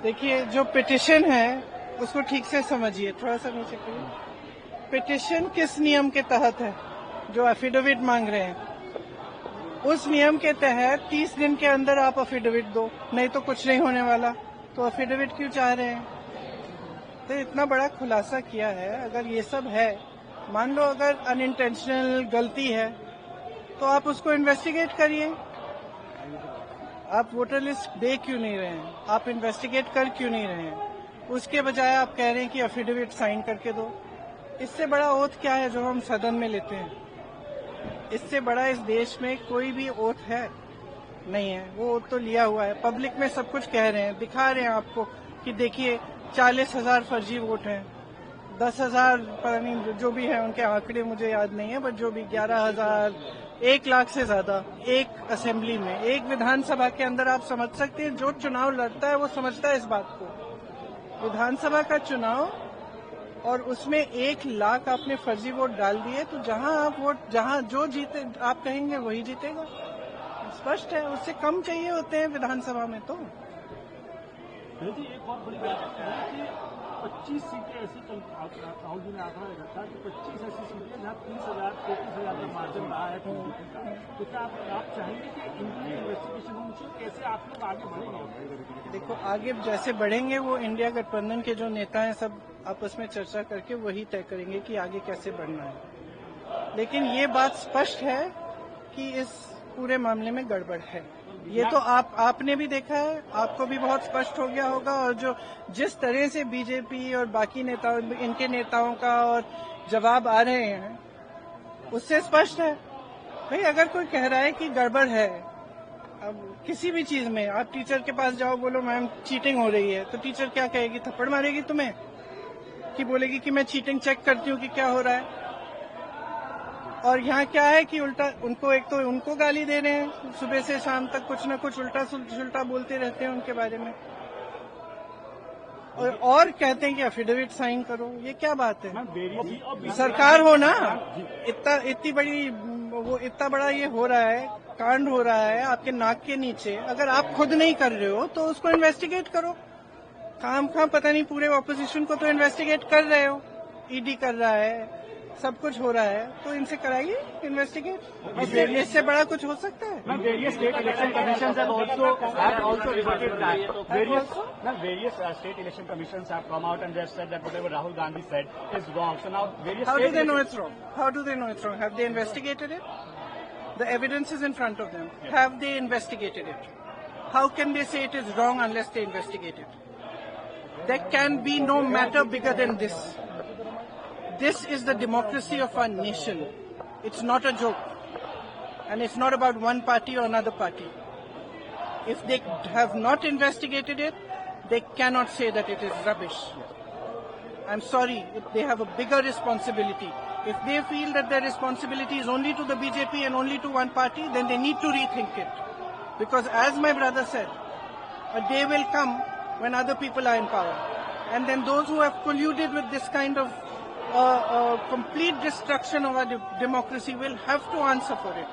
देखिए, जो पिटिशन है उसको ठीक से समझिए, थोड़ा सा नीचे करिए। पिटिशन किस नियम के तहत है? जो एफिडेविट मांग रहे हैं, उस नियम के तहत 30 दिन के अंदर आप एफिडेविट दो, नहीं तो कुछ नहीं होने वाला। तो एफिडेविट क्यों चाह रहे हैं? तो इतना बड़ा खुलासा किया है। अगर ये सब है, मान लो अगर अनइंटेंशनल गलती है, तो आप उसको इन्वेस्टिगेट करिए। आप वोटर लिस्ट दे क्यों नहीं रहे हैं? आप इन्वेस्टिगेट कर क्यों नहीं रहे हैं? उसके बजाय आप कह रहे हैं कि एफिडेविट साइन करके दो। इससे बड़ा ओथ क्या है जो हम सदन में लेते हैं? इससे बड़ा इस देश में कोई भी ओथ है नहीं है। वो ओथ तो लिया हुआ है, पब्लिक में सब कुछ कह रहे हैं, दिखा रहे हैं आपको कि देखिए 40,000 फर्जी वोट हैं, 10,000 पता नहीं जो भी है, उनके आंकड़े मुझे याद नहीं है, बट जो भी 11,000, 1 लाख से ज्यादा एक असेंबली में, एक विधानसभा के अंदर। आप समझ सकते हैं, जो चुनाव लड़ता है वो समझता है इस बात को। विधानसभा का चुनाव और उसमें 1 लाख आपने फर्जी वोट डाल दिए, तो जहां आप वोट, जहां जो जीते आप कहेंगे वही जीतेगा। स्पष्ट है, उससे कम चाहिए होते हैं विधानसभा में। तो जी एक बहुत बड़ी बात है कि 25 सीटें ऐसी, कल राहुल जी ने आंकड़ा रखा कि 25 ऐसी सीटें जहाँ 30,000 33,000 का मार्जिन रहा है। तो क्या आप चाहेंगे कि इनकी इन्वेस्टिगेशन होनी चाहिए? कैसे आप लोग आगे बढ़ेंगे? देखो, आगे जैसे बढ़ेंगे वो इंडिया गठबंधन के जो नेता हैं सब आपस में चर्चा करके वही तय करेंगे कि आगे कैसे बढ़ना है। लेकिन ये बात स्पष्ट है कि इस पूरे मामले में गड़बड़ है। ये तो आपने भी देखा है, आपको भी बहुत स्पष्ट हो गया होगा। और जो जिस तरह से बीजेपी और बाकी नेताओं, इनके नेताओं का और जवाब आ रहे हैं, उससे स्पष्ट है। भाई, अगर कोई कह रहा है कि गड़बड़ है, अब किसी भी चीज में, आप टीचर के पास जाओ, बोलो मैम चीटिंग हो रही है, तो टीचर क्या कहेगी? थप्पड़ मारेगी तुम्हें, कि बोलेगी कि मैं चीटिंग चेक करती हूँ कि क्या हो रहा है। और यहाँ क्या है कि उल्टा उनको, एक तो उनको गाली दे रहे हैं, सुबह से शाम तक कुछ न कुछ उल्टा सुल्टा बोलते रहते हैं उनके बारे में, और कहते हैं कि एफिडेविट साइन करो। ये क्या बात है? सरकार हो ना, इतनी बड़ी, वो इतना बड़ा ये हो रहा है, कांड हो रहा है आपके नाक के नीचे। अगर आप खुद नहीं कर रहे हो तो उसको इन्वेस्टिगेट करो। काम पता नहीं, पूरे ऑपोजिशन को तो इन्वेस्टिगेट कर रहे हो, ईडी कर रहा है, सब कुछ हो रहा है, तो इनसे कराइए इन्वेस्टिगेट। इससे बड़ा कुछ हो सकता है? Various state election commissions have also reported that. Various state election commissions have come out and they have said that whatever Rahul Gandhi said is wrong. So now various. How do they know it's wrong? How do they know it's wrong? Have they investigated it? The evidence is in front of them. Yes. Have they investigated it? How can they say it is wrong unless they investigate it? There can be no matter bigger than this. This is the democracy of our nation. It's not a joke. And it's not about one party or another party. If they have not investigated it, they cannot say that it is rubbish. I'm sorry, if they have a bigger responsibility. If they feel that their responsibility is only to the BJP and only to one party, then they need to rethink it. Because as my brother said, a day will come when other people are in power. And then those who have colluded with this kind of complete destruction of our democracy will have to answer for it.